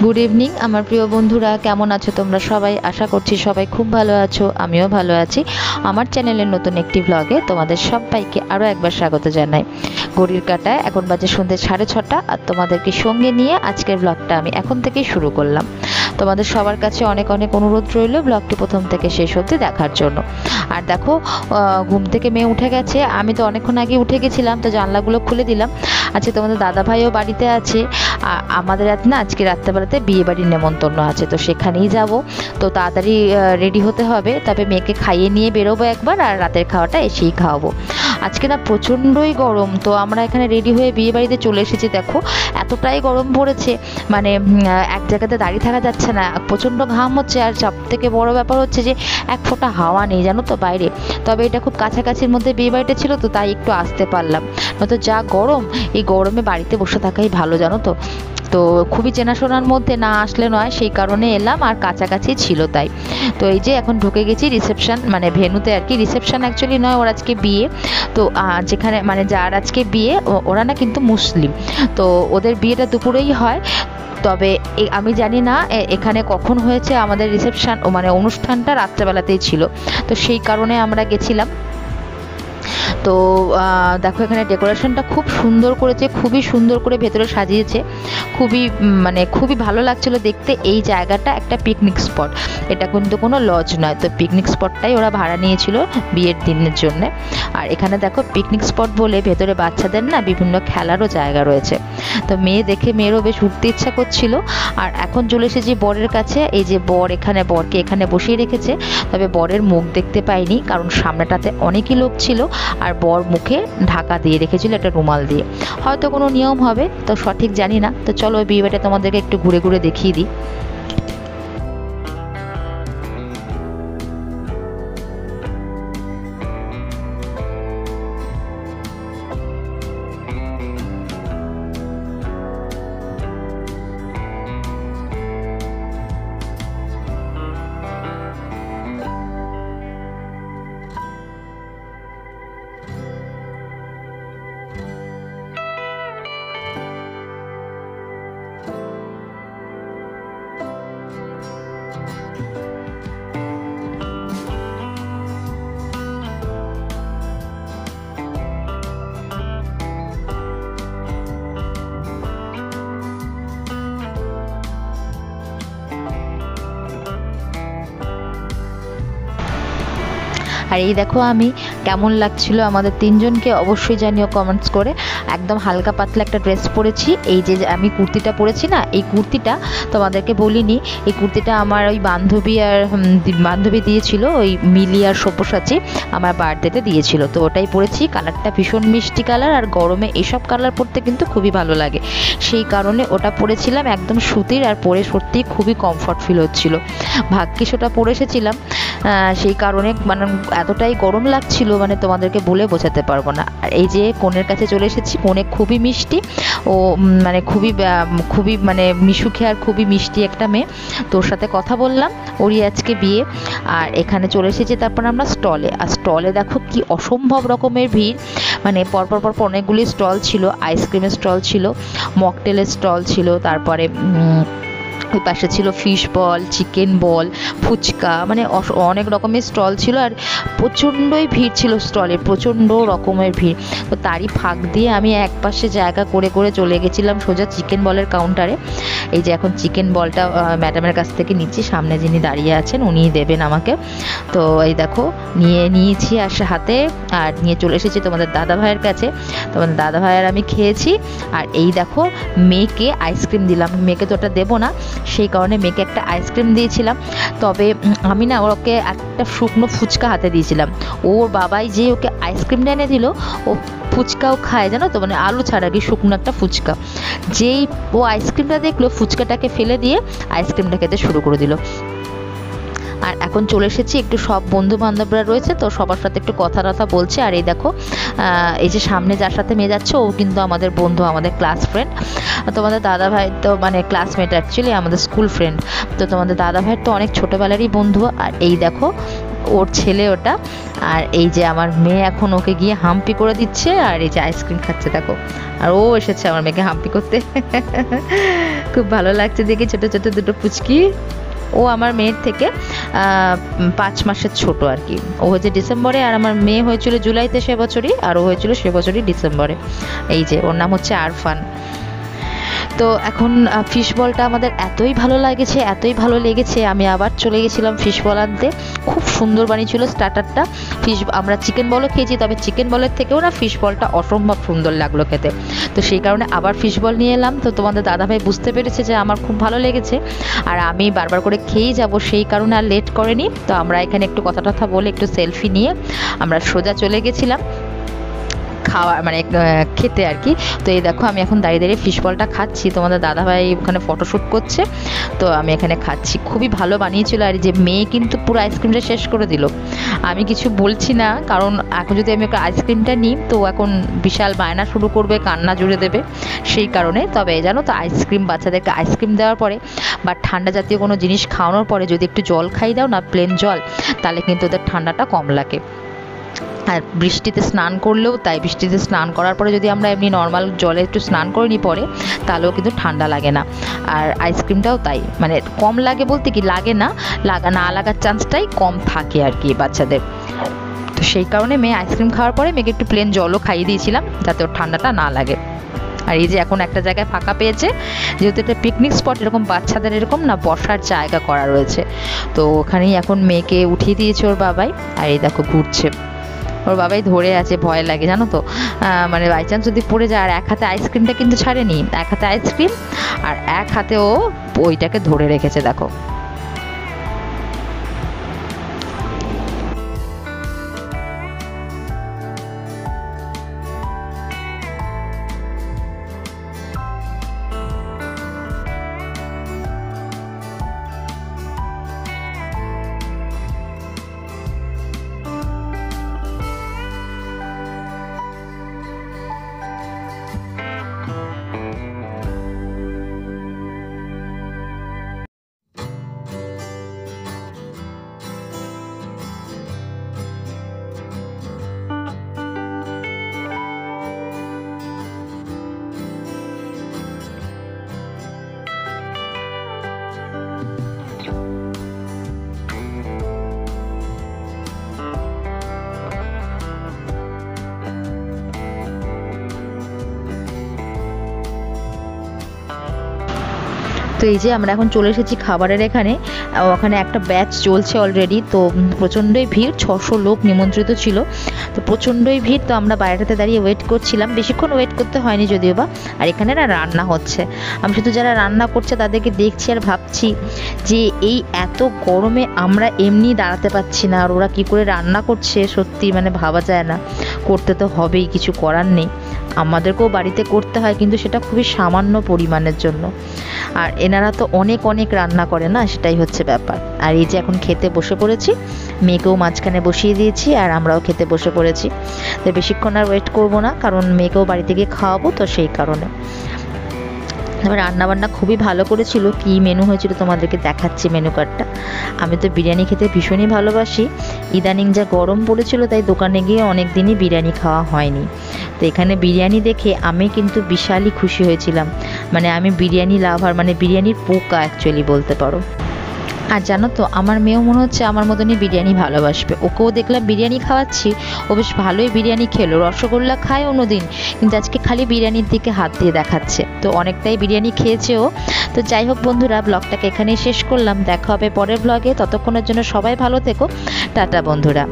Good evening আমার প্রিয় বন্ধুরা, কেমন আছো তোমরা সবাই? আশা করছি সবাই খুব ভালো আছো, আমিও ভালো আছি। আমার চ্যানেলের নতুন একটি ব্লগে তোমাদের সবাইকে আরও একবার স্বাগত জানাই। ঘড়ির কাঁটায় এখন বাজে সন্ধ্যে 6:30 আর তোমাদেরকে সঙ্গে নিয়ে আজকের ব্লগটা আমি এখন থেকেই শুরু করলাম। তোমাদের সবার কাছে অনেক অনেক অনুরোধ রইল ব্লগটি প্রথম থেকে শেষ অবধি দেখার জন্য। আর দেখো, ঘুম থেকে মেয়ে উঠে গেছে, আমি তো অনেকক্ষণ আগে উঠে গেছিলাম, তো জানলাগুলো খুলে দিলাম। আজকে তোমাদের দাদাভাইও বাড়িতে আছে। আমাদের আজকে রাত্রেবেলাতে বিয়ে বাড়ির নেমন্তন্ন আছে, তো সেখানেই যাব। তো তাড়াতাড়ি রেডি হতে হবে, তবে মেয়েকে খাইয়ে নিয়ে বেরোবো একবার, আর রাতের খাওয়াটা এসেই খাওয়াবো। আজকে না প্রচণ্ডই গরম, তো আমরা এখানে রেডি হয়ে বিয়ে বাড়িতে চলে এসেছি। দেখো এতটাই গরম পড়েছে, মানে এক জায়গাতে দাঁড়িয়ে থাকা যাচ্ছে না, প্রচণ্ড ঘাম হচ্ছে। আর সব থেকে বড় ব্যাপার হচ্ছে যে এক ফোঁটা হাওয়া নেই জানো তো বাইরে। তবে এটা খুব কাছাকাছির মধ্যে বিয়ে বাড়িটা ছিল, তো তাই একটু আসতে পারলাম, নয়তো যা গরম, এই গরমে বাড়িতে বসে থাকাই ভালো জানো তো। তো খুবই চেনাশোনার মধ্যে না আসলে নয়, সেই কারণে এলাম, আর কাছাকাছি ছিল তাই। তো এই যে এখন ঢুকে গেছি রিসেপশন, মানে ভেন্যুতে আর কি। রিসেপশন অ্যাকচুয়ালি নয়, ওর আজকে বিয়ে। তো যেখানে মানে যার আজকে বিয়ে, ওরা না কিন্তু মুসলিম, তো ওদের বিয়েটা দুপুরেই হয়। তবে আমি জানি না এখানে কখন হয়েছে, আমাদের রিসেপশন মানে অনুষ্ঠানটা রাত্রেবেলাতেই ছিল, তো সেই কারণে আমরা গেছিলাম। তো দেখো এখানে ডেকোরেশনটা খুব সুন্দর করেছে, খুবই সুন্দর করে ভেতরে সাজিয়েছে, খুবই ভালো লাগছিলো দেখতে। এই জায়গাটা একটা পিকনিক স্পট, এটা কিন্তু কোনো লজ নয়, তো পিকনিক স্পটটাই ওরা ভাড়া নিয়েছিল বিয়ের দিনের জন্য। আর এখানে দেখো পিকনিক স্পট বলে ভেতরে বাচ্চাদের না বিভিন্ন খেলারও জায়গা রয়েছে। তো মেয়েরও বেশ উঠতে ইচ্ছা করছিল। আর এখন চলে এসেছি বরের কাছে। এই যে বরকে এখানে বসিয়ে রেখেছে, তবে বরের মুখ দেখতে পাইনি, কারণ সামনেটাতে অনেকই লোক ছিল, আর বর মুখে ঢাকা দিয়ে রেখেছিল একটা রুমাল দিয়ে। হয়তো কোনো নিয়ম হবে, তো সঠিক জানি না। তো চলো ওই বিয়েবাড়িটা তোমাদেরকে একটু ঘুরে ঘুরে দেখিয়ে দিই। আর এই দেখো আমি কেমন লাগছিল আমাদের তিনজনকে অবশ্যই জানিও কমেন্টস করে। একদম হালকা পাতলা একটা ড্রেস পরেছি। এই যে আমি কুর্তিটা পরেছি না, এই কুর্তিটা তোমাদেরকে বলিনি, এই কুর্তিটা আমার ওই বান্ধবী দিয়েছিল, ওই মিলি আর সব্যসাচী আমার বার্থডেতে দিয়েছিল, তো ওটাই পরেছি। কালারটা ভীষণ মিষ্টি কালার, আর গরমে এইসব কালার পরতে কিন্তু খুবই ভালো লাগে, সেই কারণে ওটা পরেছিলাম, একদম সুতির। আর পরে সত্যি খুবই কমফর্ট ফিল হচ্ছিল, ভাগ্যিস ওটা পরে এসেছিলাম। সেই কারণে মানে এতটাই গরম লাগছিল, মানে তোমাদেরকে বলে বোঝাতে পারবো না। আর এই যে কনের কাছে চলে এসেছি, কনে খুবই মিষ্টি, ও মানে খুবই মানে মিশুখে আর খুবই মিষ্টি একটা মেয়ে। তোর সাথে কথা বললাম, ওরই আজকে বিয়ে। আর এখানে চলে এসেছি তারপর আমরা স্টলে। আর স্টলে দেখো কি অসম্ভব রকমের ভিড়, মানে পরপর অনেকগুলি স্টল ছিল। আইসক্রিমের স্টল ছিল, মকটেলের স্টল ছিল, তারপরে ওই পাশে ছিল fish ball, chicken ball, phuchka, মানে অনেক রকমের স্টল ছিল। আর প্রচণ্ডই ভিড় ছিল স্টলে, প্রচণ্ড রকমের ভিড়। তো তারই ফাঁক দিয়ে আমি এক পাশে জায়গা করে করে চলে গেছিলাম সোজা চিকেন বলের কাউন্টারে। এই যে এখন চিকেন বলটা ম্যাডামের কাছ থেকে নিচ্ছি, সামনে যিনি দাঁড়িয়ে আছেন উনিই দেবেন আমাকে। তো এই দেখো নিয়েছি হাতে, আর নিয়ে চলে এসেছি তোমাদের দাদাভাইয়ের কাছে। তোমাদের দাদাভাই আর আমি খেয়েছি। আর এই দেখো মেয়েকে আইসক্রিম দিলাম, মেয়েকে তো ওটা দেবো না, সেই কারণে মেয়েকে একটা আইসক্রিম দিয়েছিলাম। তবে আমি না ওকে একটা শুকনো ফুচকা হাতে দিয়েছিলাম। ওর বাবাই যে ওকে আইসক্রিমটা এনে দিল, ও ফুচকাও খায় জানো তো, মানে আলু ছাড়া কি শুকনো একটা ফুচকা। যেই ও আইসক্রিমটা দেখলো, ফুচকাটাকে ফেলে দিয়ে আইসক্রিমটা খেতে শুরু করে দিল। আর এখন চলে এসেছি, একটু সব বন্ধু বান্ধবরা রয়েছে, তো সবার সাথে একটু কথা বলছে। আর এই দেখো এই যে সামনে যার সাথে মেয়ে যাচ্ছে, ও কিন্তু আমাদের বন্ধু, আমাদের ক্লাস ফ্রেন্ড। তোমাদের দাদাভাই তো মানে ক্লাসমেট, অ্যাকচুয়ালি আমাদের স্কুল ফ্রেন্ড। তো তোমাদের দাদাভাইয়ের তো অনেক ছোটোবেলারই বন্ধু। আর এই দেখো ওর ছেলে ওটা। আর এই যে আমার মেয়ে এখন ওকে গিয়ে হাম্পি করে দিচ্ছে, আর এই যে আইসক্রিম খাচ্ছে দেখো। আর ও এসেছে আমার মেয়েকে হাম্পি করতে। খুব ভালো লাগছে দেখে, ছোট ছোট দুটো পুচকি। ও আমার মেয়ের থেকে 5 মাসের ছোট আর কি। ও হয়েছে ডিসেম্বরে, আর আমার মেয়ে হয়েছিল জুলাইতে সে বছরই, আর ও হয়েছিল সে বছরই ডিসেম্বরে। এই যে ওর নাম হচ্ছে আরফান। তো এখন ফিশ বলটা আমাদের এতই ভালো লেগেছে, এতই ভালো লেগেছে, আমি আবার চলে গেছিলাম ফিশ বল আনতে। খুব সুন্দর বানিয়েছিল স্টার্টারটা। আমরা চিকেন বলও খেয়েছি, তবে চিকেন বলের থেকেও না ফিশ বলটা অসম্ভব সুন্দর লাগলো খেতে। তো সেই কারণে আবার ফিশ বল নিয়ে এলাম। তো তোমাদের দাদাভাই বুঝতে পেরেছে যে আমার খুব ভালো লেগেছে, আর আমি বারবার করে খেয়েই যাব, সেই কারণে আর লেট করেনি। তো আমরা এখানে একটু কথা টথা বলে একটু সেলফি নিয়ে আমরা সোজা চলে গেছিলাম খাওয়া মানে খেতে আর কি। তো এই দেখো আমি এখন দাঁড়িয়ে দাঁড়িয়ে ফিশ বলটা খাচ্ছি, তোমাদের দাদাভাই ওখানে ফটোশ্যুট করছে, তো আমি এখানে খাচ্ছি। খুবই ভালো বানিয়েছিল। আর যে মেয়ে কিন্তু পুরো আইসক্রিমটা শেষ করে দিল। আমি কিছু বলছি না, কারণ এখন যদি আমি ওকে আইসক্রিমটা নিই তো এখন বিশাল বায়না শুরু করবে, কান্না জুড়ে দেবে, সেই কারণে। তবে জানো তো, আইসক্রিম বাচ্চাদেরকে আইসক্রিম দেওয়ার পরে বা ঠান্ডা জাতীয় কোনো জিনিস খাওয়ানোর পরে যদি একটু জল খাই দাও না, প্লেন জল, তাহলে কিন্তু ওদের ঠান্ডাটা কম লাগে। আর বৃষ্টিতে স্নান করলেও তাই, বৃষ্টিতে স্নান করার পরে যদি আমরা এমনি নর্মাল জলে একটু স্নান করে নিই পরে, তাহলেও কিন্তু ঠান্ডা লাগে না। আর আইসক্রিমটাও তাই, মানে কম লাগে বলতে কি, লাগে না, না লাগার চান্সটাই কম থাকে আর কি বাচ্চাদের। তো সেই কারণে মেয়ে আইসক্রিম খাওয়ার পরে মেয়েকে একটু প্লেন জলও খাইয়ে দিয়েছিলাম, যাতে ওর ঠান্ডাটা না লাগে। আর এই যে এখন একটা জায়গায় ফাঁকা পেয়েছে, যেহেতু এটা পিকনিক স্পট, এরকম বাচ্চাদের এরকম না বসার জায়গা করা রয়েছে। তো ওখানেই এখন মেয়েকে উঠিয়ে দিয়েছে ওর বাবাই। আর এই দেখো ঘুরছে, ওর বাবাই ধরে আছে, ভয় লাগে জানো তো, মানে বাই চান্স যদি পড়ে যায়। আর এক হাতে আইসক্রিমটা কিন্তু ছাড়েনি, এক হাতে আইসক্রিম আর এক হাতে ও ওইটাকে ধরে রেখেছে দেখো। তো এই যে আমরা এখন চলে এসেছি খাবারের এখানে। ওখানে একটা ব্যাচ চলছে অলরেডি। তো প্রচণ্ডই ভিড়, 600 লোক নিমন্ত্রিত ছিল। তো প্রচণ্ডই ভিড়। তো আমরা বাইরেতে দাঁড়িয়ে ওয়েট করছিলাম, বেশিক্ষণ ওয়েট করতে হয়নি যদিও বা। আর এখানে না রান্না হচ্ছে, আমি শুধু যারা রান্না করছে তাদেরকে দেখছি আর ভাবছি যে এই এত গরমে আমরা এমনি দাঁড়াতে পারছি না, আর ওরা কী করে রান্না করছে, সত্যি মানে ভাবা যায় না। করতে তো হবেই, কিছু করার নেই, আমাদেরকেও বাড়িতে করতে হয়, কিন্তু সেটা খুবই সামান্য পরিমাণের জন্য। আর এনারা তো অনেক অনেক রান্না করে না, সেটাই হচ্ছে ব্যাপার। আর এই যে এখন খেতে বসে পড়েছি, মেয়েকেও মাঝখানে বসিয়ে দিয়েছি, আর আমরাও খেতে বসে পড়েছি। তো বেশিক্ষণ আর ওয়েট করবো না, কারণ মেয়েকেও বাড়িতে গিয়ে খাওয়াবো, তো সেই কারণে। তবে রান্নাবান্না খুবই ভালো করেছিল। কি মেনু হয়েছিল তোমাদেরকে দেখাচ্ছি মেনু কার্ডটা। আমি তো বিরিয়ানি খেতে ভীষণই ভালোবাসি। ইদানিং যা গরম পড়েছিল, তাই দোকানে গিয়ে অনেক দিনই বিরিয়ানি খাওয়া হয়নি। তো এখানে বিরিয়ানি দেখে আমি কিন্তু বিশালই খুশি হয়েছিলাম। মানে আমি বিরিয়ানি লাভার, মানে বিরিয়ানির পোকা অ্যাকচুয়ালি বলতে পারো। আর জানো তো, আমার মেয়েও মনে হচ্ছে আমার মতনই বিরিয়ানি ভালোবাসবে। ওকেও দেখলাম বিরিয়ানি খাওয়াচ্ছি, ও বেশ ভালোই বিরিয়ানি খেলো। রসগোল্লা খায় অন্যদিন, কিন্তু আজকে খালি বিরিয়ানির দিকে হাত দিয়ে দেখাচ্ছে। তো অনেকটাই বিরিয়ানি খেয়েছে ও। তো যাই হোক বন্ধুরা, ব্লগটাকে এখানেই শেষ করলাম। দেখা হবে পরের ব্লগে, ততক্ষণের জন্য সবাই ভালো থেকো। টাটা বন্ধুরা।